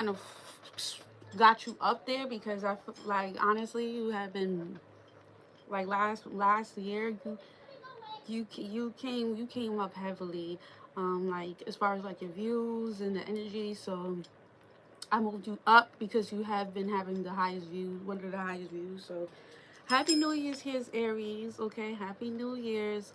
kind of got you up there, because I feel like honestly you have been like last year you came up heavily, like as far as like your views and the energy. So I moved you up because you have been having the highest views, one of the highest views. So happy New Year's, here's Aries. Okay, happy New Year's.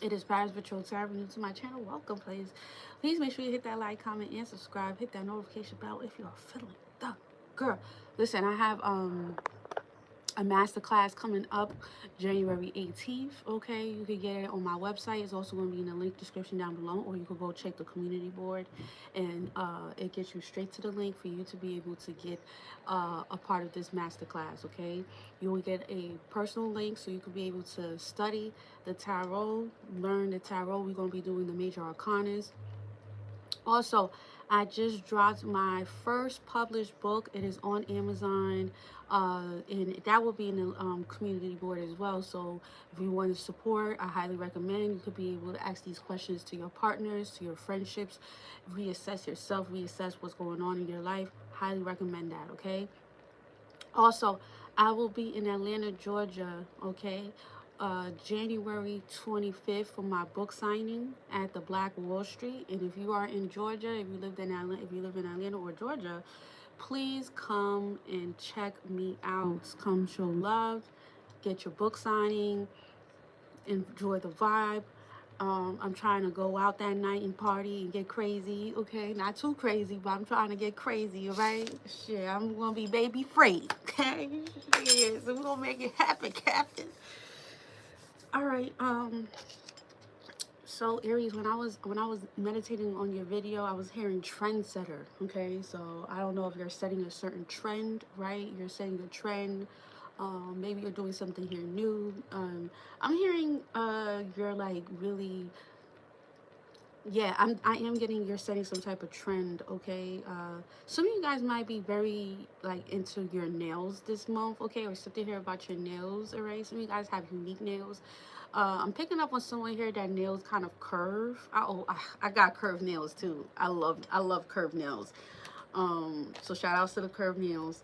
It is Paris Patrol. So if you're new to my channel, welcome, please. Please make sure you hit that like, comment, and subscribe. Hit that notification bell if you are feeling the girl. Listen, I have a masterclass coming up January 18th. Okay, you can get it on my website. It's also going to be in the link description down below, or you can go check the community board, and it gets you straight to the link for you to be able to get a part of this masterclass. Okay, you will get a personal link so you can be able to study the tarot, learn the tarot. We're going to be doing the major arcanas. Also, I just dropped my first published book. It is on Amazon, and that will be in the community board as well. So if you want to support, I highly recommend. You could be able to ask these questions to your partners, to your friendships, reassess yourself, reassess what's going on in your life. Highly recommend that, okay? Also, I will be in Atlanta, Georgia, okay, January 25th for my book signing at the Black Wall Street. And if you are in Georgia, if you live in Atlanta or Georgia, please come and check me out. Come show love, get your book signing, enjoy the vibe. I'm trying to go out that night and party and get crazy, okay? Not too crazy, but I'm trying to get crazy, all right? Shit, I'm gonna be baby free, okay? Yeah, so we're gonna make it happen, Captain. All right, so Aries, when I was meditating on your video, I was hearing trendsetter, okay? So I don't know if you're setting a certain trend, right? You're setting a trend. Maybe you're doing something here new. I'm hearing you're like really, yeah, I am getting you're setting some type of trend, okay? Some of you guys might be very like into your nails this month, okay, or something here about your nails, all right? Some of you guys have unique nails. I'm picking up on someone here that nails kind of curve. I got curved nails too. I love curved nails. So shout outs to the curved nails.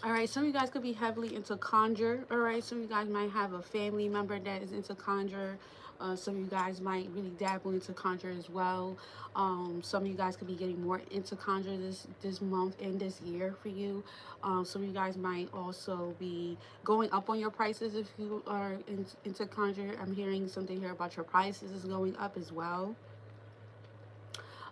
All right, some of you guys could be heavily into conjure. All right, some of you guys might have a family member that is into conjure. Some of you guys might really dabble into conjure as well. Some of you guys could be getting more into conjure this month and this year for you. Some of you guys might also be going up on your prices if you are into conjure. I'm hearing something here about your prices is going up as well.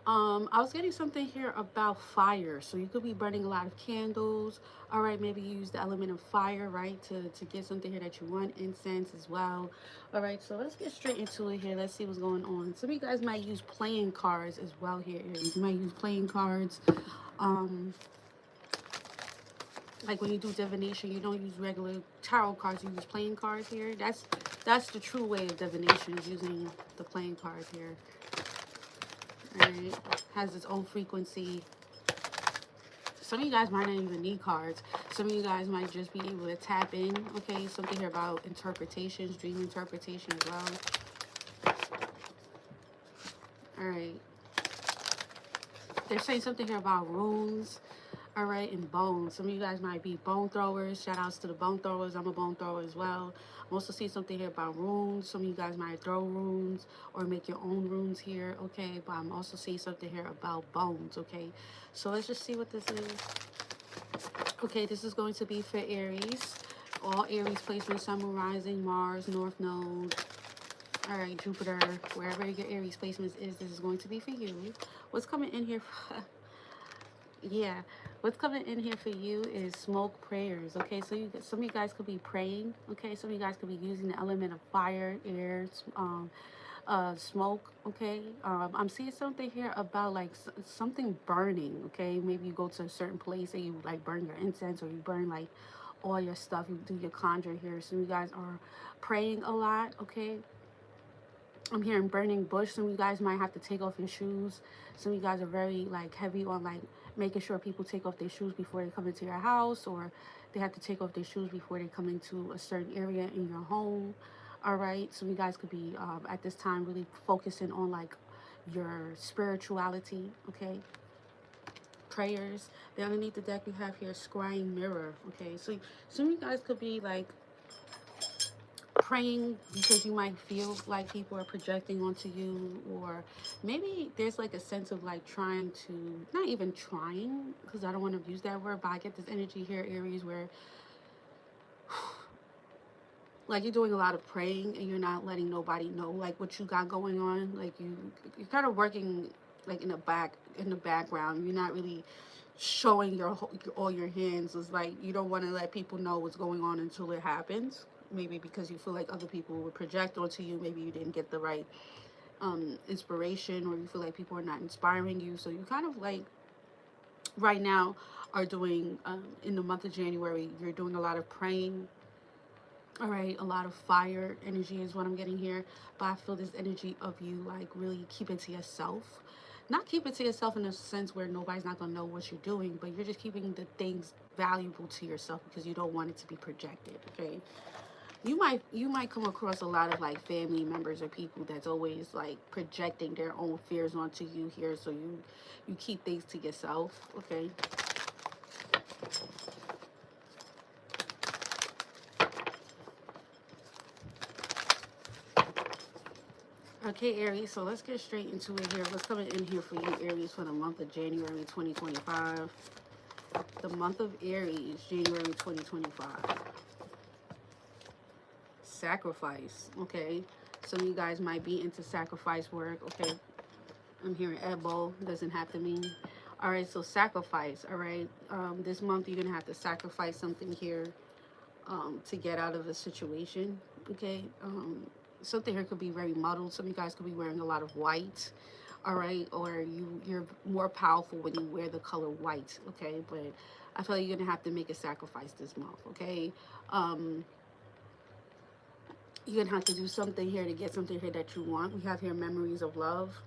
I was getting something here about fire. So you could be burning a lot of candles. All right, maybe use the element of fire, right, to get something here that you want, incense as well. All right, so let's get straight into it here. Let's see what's going on. Some of you guys might use playing cards as well here. You might use playing cards. Um, like when you do divination, you don't use regular tarot cards. You use playing cards here. That's the true way of divination, is using the playing cards here. Right, has its own frequency. Some of you guys might not even need cards. Some of you guys might just be able to tap in. Okay, something here about interpretations, dream interpretation as well. All right, they're saying something here about runes. All right, and bones. Some of you guys might be bone throwers. Shout outs to the bone throwers. I'm a bone thrower as well. I'm also seeing something here about runes. Some of you guys might throw runes or make your own runes here, okay? But I'm also seeing something here about bones, okay? So let's just see what this is. Okay, this is going to be for Aries. All Aries placements, Sun, Moon, Rising, Mars, North Node. All right, Jupiter, wherever your Aries placements is, this is going to be for you. What's coming in here? Yeah, what's coming in here for you is smoke prayers. Okay, so some of you guys could be praying. Okay, some of you guys could be using the element of fire, air, smoke. Okay, I'm seeing something here about like something burning. Okay, maybe you go to a certain place and you like burn your incense, or you burn like all your stuff. You do your conjure here. Some of you guys are praying a lot. Okay, I'm hearing burning bush. Some of you guys might have to take off your shoes. Some of you guys are very like heavy on like making sure people take off their shoes before they come into your house, or they have to take off their shoes before they come into a certain area in your home. All right, some of you guys could be at this time really focusing on like your spirituality. Okay, prayers. Then underneath the deck we have here scrying mirror. Okay, so some of you guys could be like praying because you might feel like people are projecting onto you, or maybe there's like a sense of like trying to, not even trying because I don't want to use that word, but I get this energy here, Aries, where like you're doing a lot of praying and you're not letting nobody know like what you got going on. Like you're kind of working like in the background. You're not really showing your all your hands. It's like you don't want to let people know what's going on until it happens. Maybe because you feel like other people would project onto you. Maybe you didn't get the right inspiration, or you feel like people are not inspiring you. So you kind of like right now are doing in the month of January, you're doing a lot of praying. All right, a lot of fire energy is what I'm getting here, but I feel this energy of you like really keep it to yourself. Not keep it to yourself in a sense where nobody's not gonna know what you're doing, but you're just keeping the things valuable to yourself because you don't want it to be projected. Okay, you might come across a lot of like family members or people that's always like projecting their own fears onto you here, so you keep things to yourself. Okay. Okay, Aries, so let's get straight into it here. What's coming in here for you, Aries, for the month of January 2025? The month of Aries, January 2025. Sacrifice, okay? Some of you guys might be into sacrifice work, okay? I'm hearing ebo, doesn't have to mean. All right, so sacrifice, all right? This month you're going to have to sacrifice something here to get out of a situation, okay? Something here could be very muddled. Some of you guys could be wearing a lot of white, all right? Or you're more powerful when you wear the color white, okay? But I feel like you're going to have to make a sacrifice this month, okay? You're going to have to do something here to get something here that you want. We have here memories of love.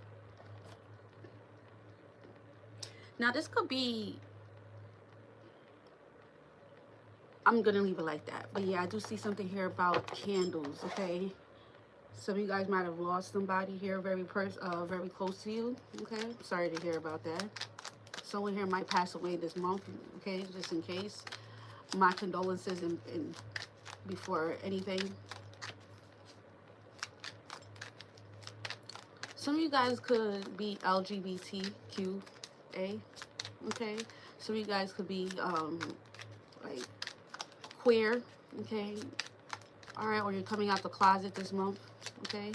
Now, this could be, I'm going to leave it like that. But yeah, I do see something here about candles, okay? Some of you guys might have lost somebody here very close to you, okay? Sorry to hear about that. Someone here might pass away this month, okay? Just in case. My condolences in before anything. Some of you guys could be LGBTQA, okay? Some of you guys could be like queer, okay? All right, or you're coming out the closet this month, okay?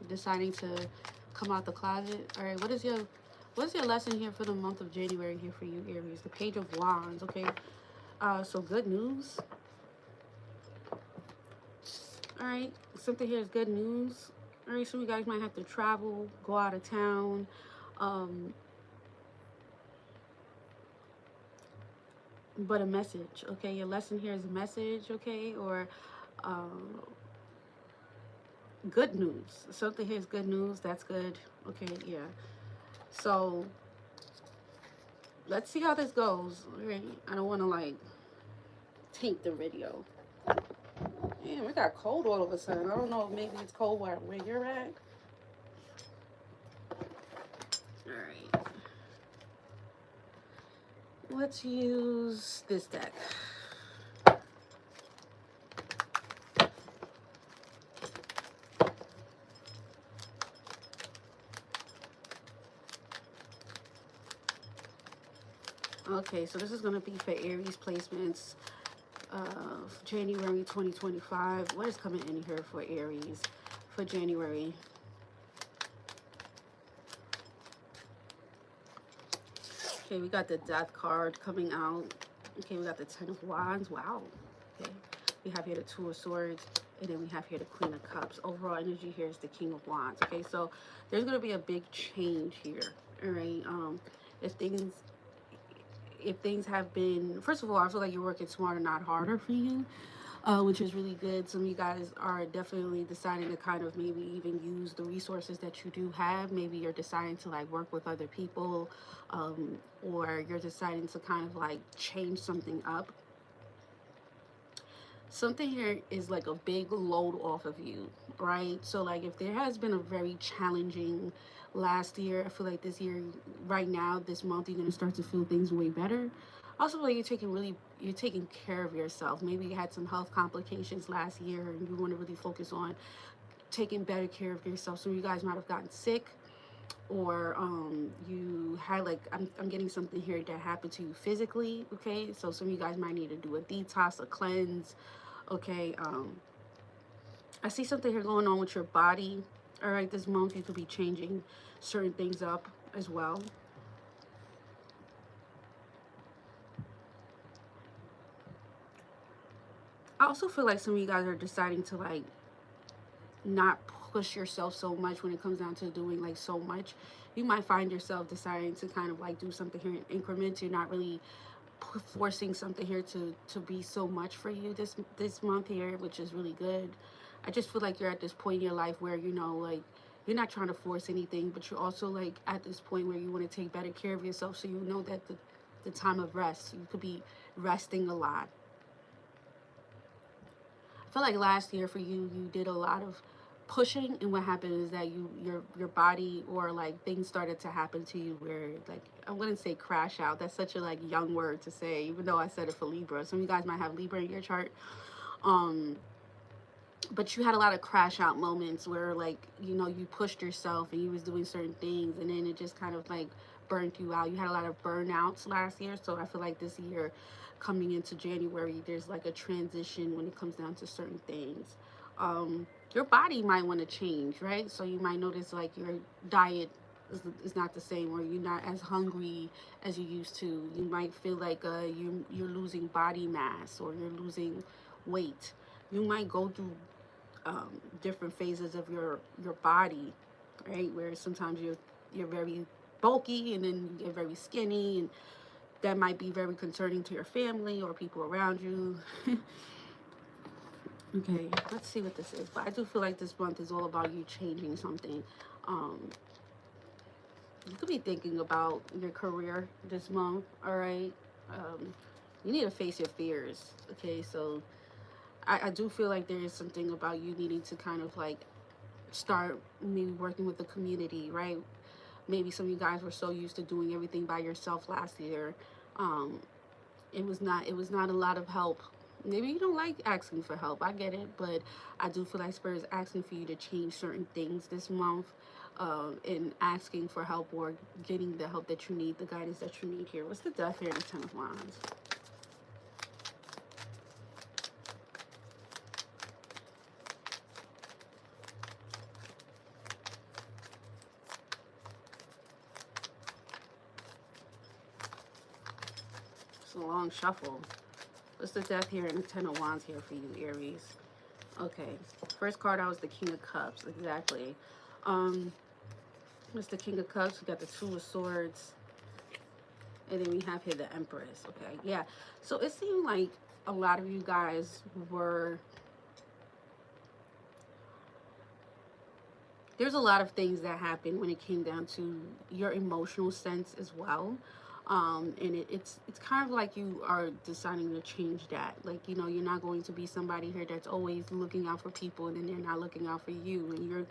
You're deciding to come out the closet. All right, what is your lesson here for the month of January here for you, Aries? The Page of Wands, okay? So good news. All right, something here is good news. All right, some of you guys might have to travel, go out of town. But a message, okay? Your lesson here is a message, okay? Or good news. Something here is good news. That's good. Okay, yeah. So let's see how this goes. All right, I don't want to like taint the video. Damn, it got cold all of a sudden. I don't know if maybe it's cold where you're at. All right. Let's use this deck. Okay, so this is going to be for Aries placements of January 2025. What is coming in here for Aries for January? Okay, we got the Death card coming out. Okay, we got the Ten of Wands. Wow. Okay, we have here the Two of Swords, and then we have here the Queen of Cups. Overall energy here is the King of Wands. Okay, so there's going to be a big change here. All right. If things have been, first of all, I feel like you're working smarter, not harder for you, which is really good. Some of you guys are definitely deciding to kind of maybe even use the resources that you do have. Maybe you're deciding to like work with other people, or you're deciding to kind of like change something up. something here is like a big load off of you, right? So like if there has been a very challenging last year, I feel like this year, right now, this month, you're gonna start to feel things way better. Also, like you're taking care of yourself. Maybe you had some health complications last year, and you want to really focus on taking better care of yourself. So you guys might have gotten sick, or you had like I'm getting something here that happened to you physically. Okay, so some of you guys might need to do a detox, a cleanse. Okay, I see something here going on with your body. All right, this month you could be changing certain things up as well. I also feel like some of you guys are deciding to like not push yourself so much when it comes down to doing like so much. You might find yourself deciding to kind of like do something here in increments. You're not really forcing something here to be so much for you this month here, which is really good. I just feel like you're at this point in your life where, you know, like you're not trying to force anything, but you're also like at this point where you want to take better care of yourself, so you know that the time of rest, you could be resting a lot. I feel like last year for you, you did a lot of pushing, and what happened is that your body, or like things started to happen to you where, like, I wouldn't say crash out. That's such a like young word to say, even though I said it for Libra. Some of you guys might have Libra in your chart. Um, but you had a lot of crash out moments where, like, you know, you pushed yourself and you was doing certain things, and then it just kind of like burned you out. You had a lot of burnouts last year, so I feel like this year coming into January, there's like a transition when it comes down to certain things. Your body might want to change, right? So you might notice like your diet is not the same, or you're not as hungry as you used to. You might feel like you're losing body mass, or you're losing weight. You might go through different phases of your body, right? Where sometimes you're very bulky, and then you get very skinny, and that might be very concerning to your family or people around you. Okay, let's see what this is. But I do feel like this month is all about you changing something. Um, you could be thinking about your career this month, all right? You need to face your fears, okay? So I do feel like there is something about you needing to kind of like start maybe working with the community, right? Maybe some of you guys were so used to doing everything by yourself last year. Um, it was not a lot of help. Maybe you don't like asking for help. I get it, but I do feel like Spirit is asking for you to change certain things this month, and asking for help, or getting the help that you need, the guidance that you need here. What's the Death here in the Ten of Wands? It's a long shuffle. What's the Death here in the Ten of Wands here for you, Aries? Okay, first card out was the King of Cups. Exactly. What's the King of Cups? We got the Two of Swords, and then we have here the Empress. Okay, yeah. So it seemed like a lot of you guys were, there's a lot of things that happened when it came down to your emotional sense as well. And it's kind of like you are deciding to change that. Like, you know, you're not going to be somebody here that's always looking out for people, and then they're not looking out for you, and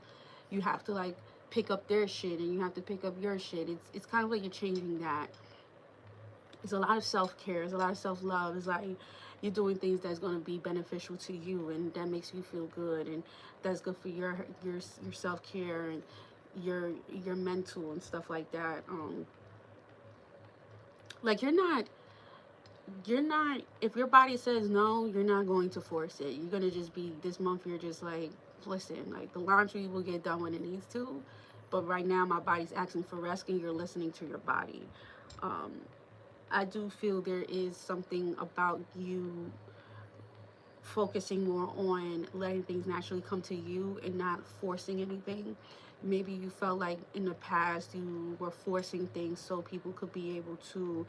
you have to like pick up their shit, and you have to pick up your shit. It's kind of like you're changing that. It's a lot of self-care. It's a lot of self-love. It's like you're doing things that's going to be beneficial to you, and that makes you feel good, and that's good for your self-care, and your mental and stuff like that. Like you're not, if your body says no, you're not going to force it. You're going to just be, this month you're just like, listen, like the laundry will get done when it needs to, but right now my body's asking for rest, and you're listening to your body. I do feel there is something about you focusing more on letting things naturally come to you and not forcing anything. Maybe you felt like in the past you were forcing things so people could be able to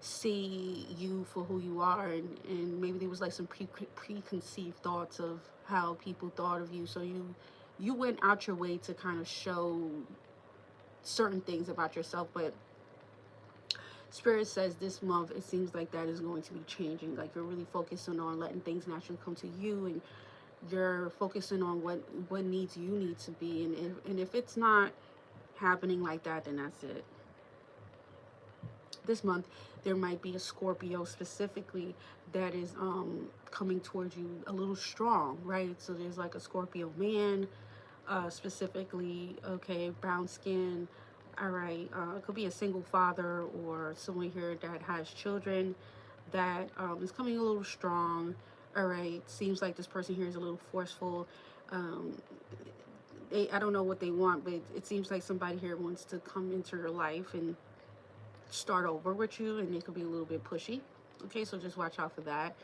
see you for who you are, and maybe there was like some preconceived thoughts of how people thought of you, so you went out your way to kind of show certain things about yourself. But Spirit says this month, it seems like that is going to be changing. Like you're really focusing on letting things naturally come to you, and you're focusing on what needs you need to be. And if it's not happening like that, then that's it. This month there might be a Scorpio specifically that is coming towards you a little strong, right? So there's like a Scorpio man, specifically, okay, brown skin. All right, it could be a single father or someone here that has children that is coming a little strong. All right, seems like this person here is a little forceful. I don't know what they want, but it seems like somebody here wants to come into your life and start over with you, and they could be a little bit pushy. Okay, so just watch out for that.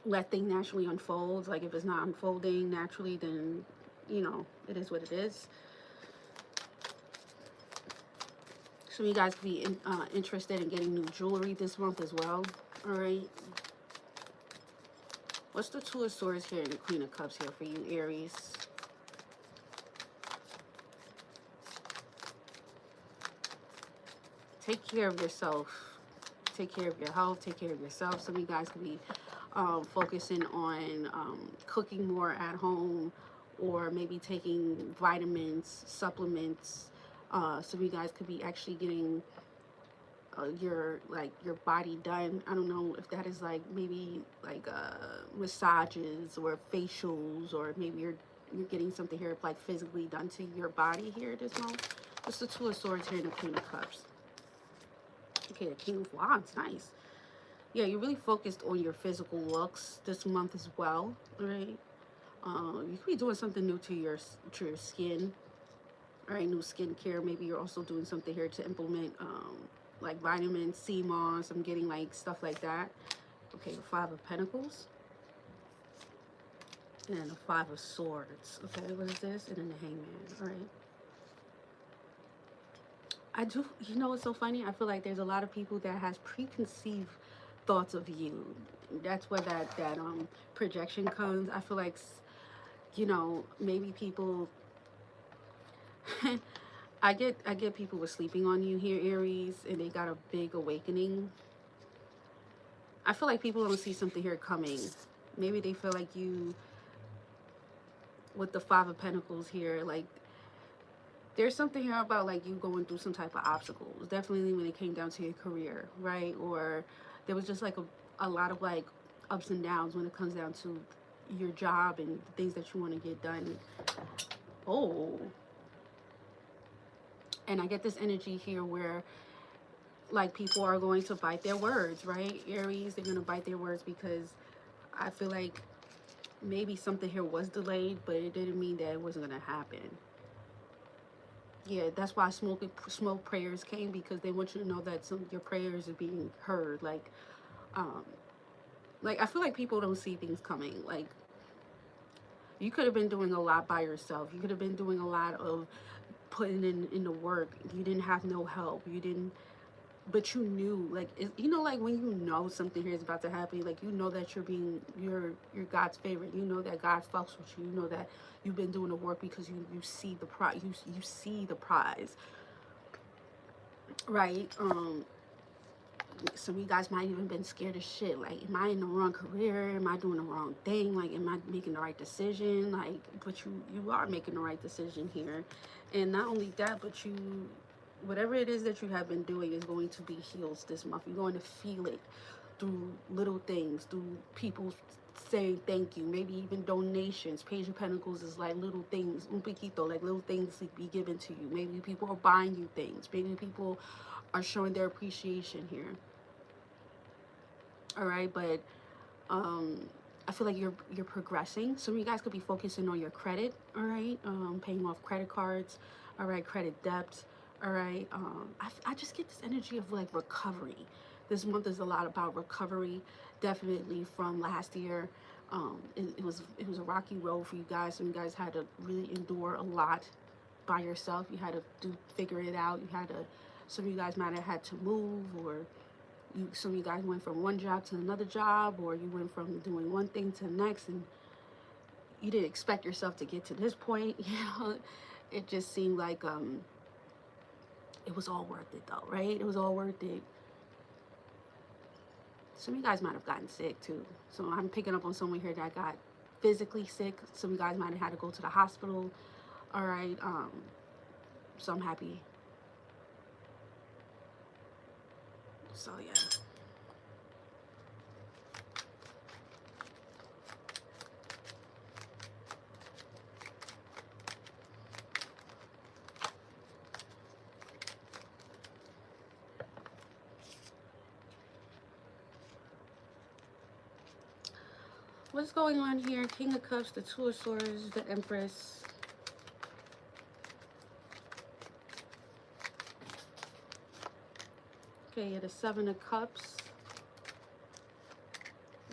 Let things naturally unfold. Like if it's not unfolding naturally, then you know it is what it is. So you guys could be interested in getting new jewelry this month as well. All right. What's the Two of Swords here and the Queen of Cups here for you, Aries? Take care of yourself. Take care of your health. Take care of yourself. Some of you guys could be focusing on cooking more at home, or maybe taking vitamins, supplements. Some of you guys could be actually getting your body done. I don't know if that is like maybe like massages or facials, or maybe you're getting something here like physically done to your body here this month. What's the Two of Swords here and the Queen of Cups? Okay, the King of Wands, nice. Yeah, you're really focused on your physical looks this month as well, right? You could be doing something new to your skin, right? New skincare. Maybe you're also doing something here to implement like vitamin C moss. I'm getting like stuff like that. Okay, the Five of Pentacles. And then the Five of Swords. Okay, what is this? And then the Hangman. All right. I do, you know what's so funny? I feel like there's a lot of people that has preconceived thoughts of you. That's where that projection comes. I feel like, you know, maybe people I get people were sleeping on you here, Aries, and they got a big awakening. I feel like people don't see something here coming. Maybe they feel like you, with the Five of Pentacles here, like there's something here about like you going through some type of obstacles. Definitely when it came down to your career, right? Or there was just like a lot of like ups and downs when it comes down to your job and the things that you want to get done. Oh. And I get this energy here where like people are going to bite their words, right? Aries, they're going to bite their words, because I feel like maybe something here was delayed, but it didn't mean that it wasn't going to happen. Yeah, that's why smoke prayers came, because they want you to know that your prayers are being heard. Like I feel like people don't see things coming. Like you could have been doing a lot by yourself. You could have been doing a lot of putting in the work. You didn't have no help. You didn't, but you knew, like, you know, like when you know something here is about to happen, like you know that you're God's favorite. You know that God fucks with you. You know that you've been doing the work because you see the prize. You see the prize, right? Some of you guys might even been scared as shit. Like, am I in the wrong career? Am I doing the wrong thing? Like, am I making the right decision? Like, but you are making the right decision here. And not only that, but whatever it is that you have been doing is going to be healed this month. You're going to feel it through little things, through people saying thank you, maybe even donations. Page of Pentacles is like little things, un poquito, like little things to be given to you. Maybe people are buying you things. Maybe people are showing their appreciation here. All right, but I feel like you're progressing. Some of you guys could be focusing on your credit. All right, paying off credit cards. All right, credit debt. All right, I just get this energy of like recovery. This month is a lot about recovery, definitely from last year. It was a rocky road for you guys. Some of you guys had to really endure a lot by yourself. You had to figure it out. Some of you guys might have had to move, or some of you guys went from one job to another job, or you went from doing one thing to the next, and you didn't expect yourself to get to this point. You know, it just seemed like it was all worth it though, right? It was all worth it. Some of you guys might have gotten sick too. So I'm picking up on someone here that got physically sick. Some of you guys might have had to go to the hospital. All right. So I'm happy. So yeah. What's going on here? King of Cups, the Two of Swords, the Empress. Okay, yeah, the Seven of Cups.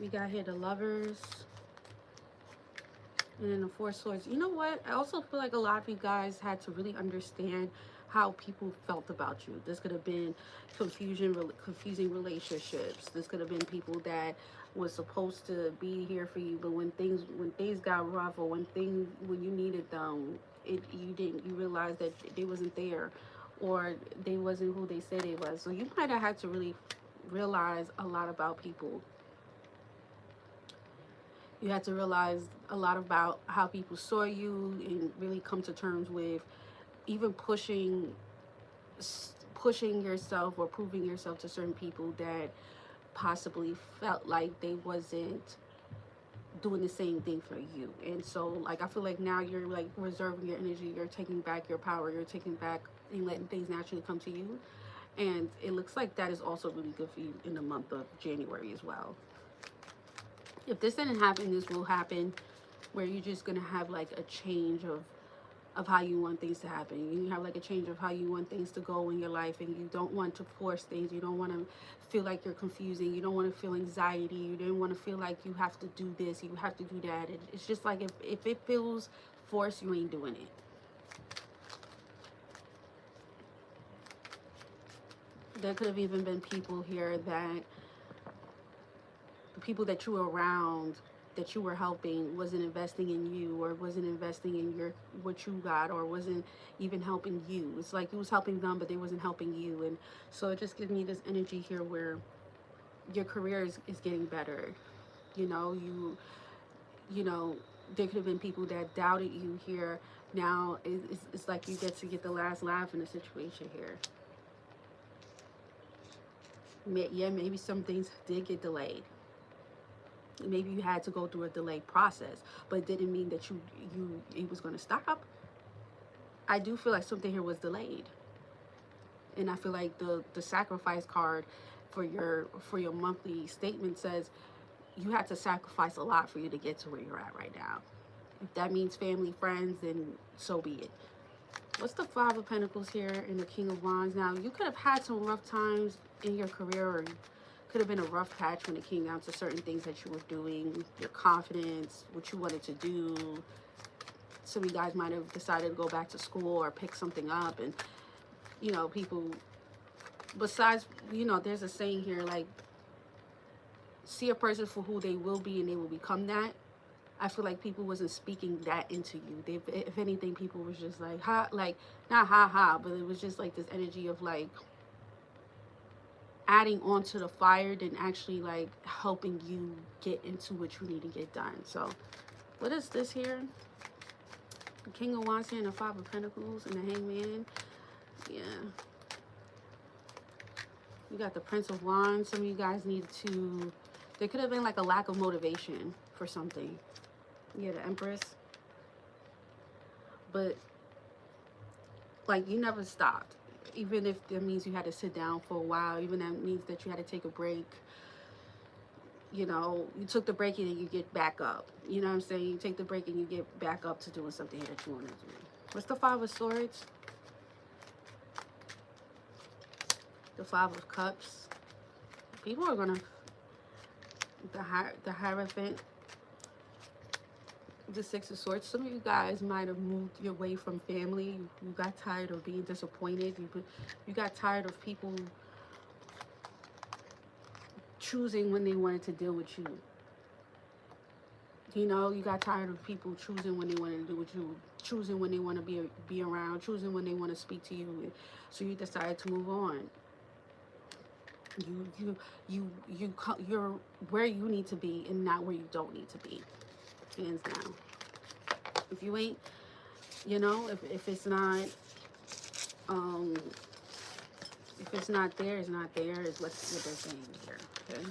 We got here the Lovers. And then the Four of Swords. You know what? I also feel like a lot of you guys had to really understand how people felt about you. This could have been confusing relationships. This could have been people that was supposed to be here for you, but when things got rough, or when you needed them, you realized that they wasn't there, or they wasn't who they said they was. So you might have had to really realize a lot about people. You had to realize a lot about how people saw you, and really come to terms with even pushing yourself or proving yourself to certain people that possibly felt like they wasn't doing the same thing for you. And so, like, I feel like now you're like reserving your energy, you're taking back your power, you're taking back and letting things naturally come to you. And it looks like that is also really good for you in the month of January as well. If this didn't happen, this will happen, where you're just gonna have like a change of how you want things to happen. You have like a change of how you want things to go in your life, and you don't want to force things. You don't want to feel like you're confusing. You don't want to feel anxiety. You don't want to feel like you have to do this, you have to do that. It's just like if it feels forced, you ain't doing it. There could have even been people here that the people that you were around, that you were helping, wasn't investing in you, or wasn't investing in what you got, or wasn't even helping you. It's like it was helping them, but they wasn't helping you. And so it just gives me this energy here where your career is getting better. You know, there could have been people that doubted you here. Now it's like you get to get the last laugh in the situation here. Yeah, maybe some things did get delayed. Maybe you had to go through a delayed process, but it didn't mean that it was going to stop. I do feel like something here was delayed, and I feel like the sacrifice card for your monthly statement says you had to sacrifice a lot for you to get to where you're at right now. If that means family, friends, then so be it. What's the Five of Pentacles here and the King of Wands? Now, you could have had some rough times in your career, or could have been a rough patch when it came down to certain things that you were doing, your confidence, what you wanted to do. Some of you guys might have decided to go back to school or pick something up. And, you know, people, besides, you know, there's a saying here, like, see a person for who they will be and they will become that. I feel like people wasn't speaking that into you. If anything, people was just like, ha, like, not ha ha, but it was just like this energy of like, adding onto the fire than actually like helping you get into what you need to get done. So what is this here? The King of Wands here and the Five of Pentacles and the Hangman. Yeah. You got the Prince of Wands. Some of you guys needed to, there could have been like a lack of motivation for something. Yeah, the Empress. But like you never stopped. Even if that means you had to sit down for a while, even that means that you had to take a break. You know, you took the break and then you get back up. You know what I'm saying? You take the break and you get back up to doing something that you want to do. What's the Five of Swords? The Five of Cups. People are gonna, the Hierophant, the Six of Swords. Some of you guys might have moved your way from family. You got tired of being disappointed. You got tired of people choosing when they wanted to deal with you. You know, you got tired of people choosing when they wanted to deal with you, choosing when they want to be around, choosing when they want to speak to you. So you decide to move on. You're where you need to be and not where you don't need to be, hands down. If you ain't, you know, if it's not if it's not there, it's not there, is what they're saying here. Okay.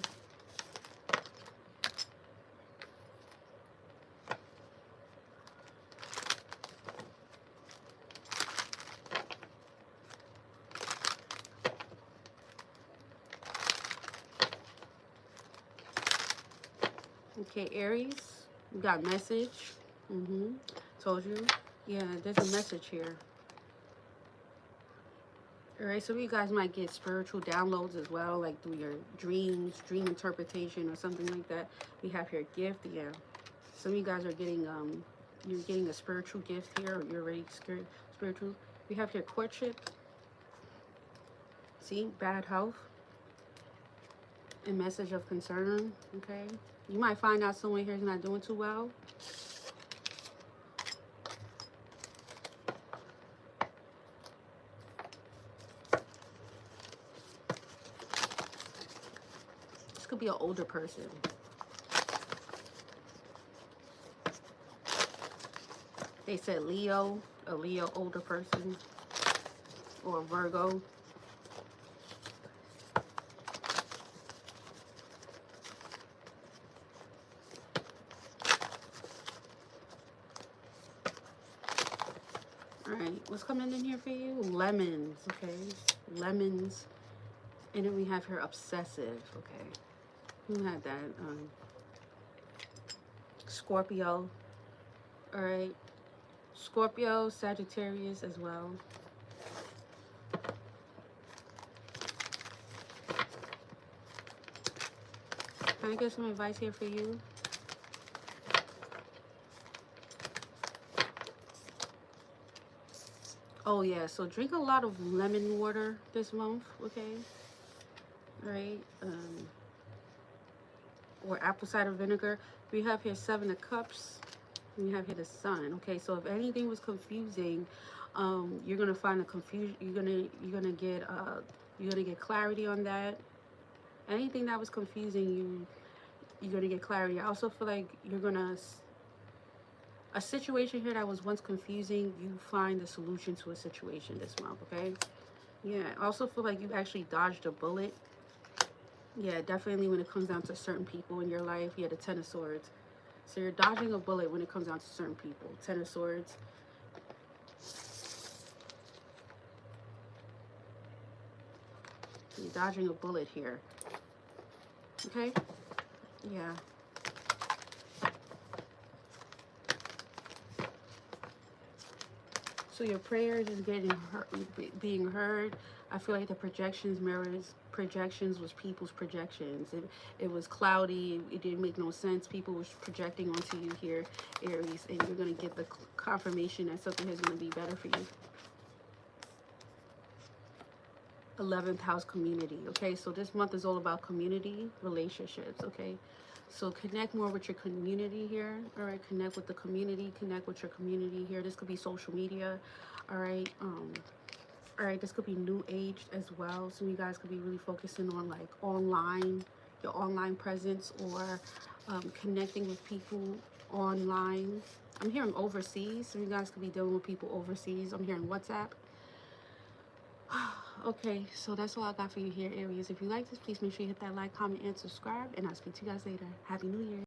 Okay, Aries, we got message. Told you. Yeah, there's a message here. All right, some of you guys might get spiritual downloads as well, like through your dreams, dream interpretation or something like that. We have here gift. Yeah, some of you guys are getting you're getting a spiritual gift here, or you're already spiritual. We have here courtship. See, bad health and message of concern. Okay, you might find out someone here is not doing too well. This could be an older person. They said Leo, a Leo older person, or a Virgo. All right, what's coming in here for you? Lemons, okay? Lemons. And then we have here obsessive, okay? Who had that? Scorpio. All right. Scorpio, Sagittarius as well. Can I get some advice here for you? Oh yeah, so drink a lot of lemon water this month, okay? All right. Or apple cider vinegar. We have here 7 of Cups. We have here the Sun. Okay, so if anything was confusing, you're gonna find a confusion. You're gonna get clarity on that. Anything that was confusing, you're gonna get clarity. I also feel like you're gonna a situation here that was once confusing. You find the solution to a situation this month. Okay. Yeah. I also feel like you actually dodged a bullet. Yeah, definitely when it comes down to certain people in your life. Yeah, the 10 of Swords. So you're dodging a bullet when it comes down to certain people. 10 of Swords. You're dodging a bullet here. Okay? Yeah. So your prayers is being heard. I feel like the projections was people's projections. It was cloudy. It didn't make no sense. People was projecting onto you here, Aries, and you're going to get the confirmation that something is going to be better for you. 11th house, community. Okay, so this month is all about community, relationships. Okay, so connect more with your community here. All right, connect with the community, connect with your community here. This could be social media. All right, this could be new age as well. Some of you guys could be really focusing on like online, your online presence, or connecting with people online. I'm hearing overseas. Some of you guys could be dealing with people overseas. I'm hearing WhatsApp. Okay, so that's all I got for you here, Aries. If you like this, please make sure you hit that like, comment, and subscribe. And I'll speak to you guys later. Happy New Year.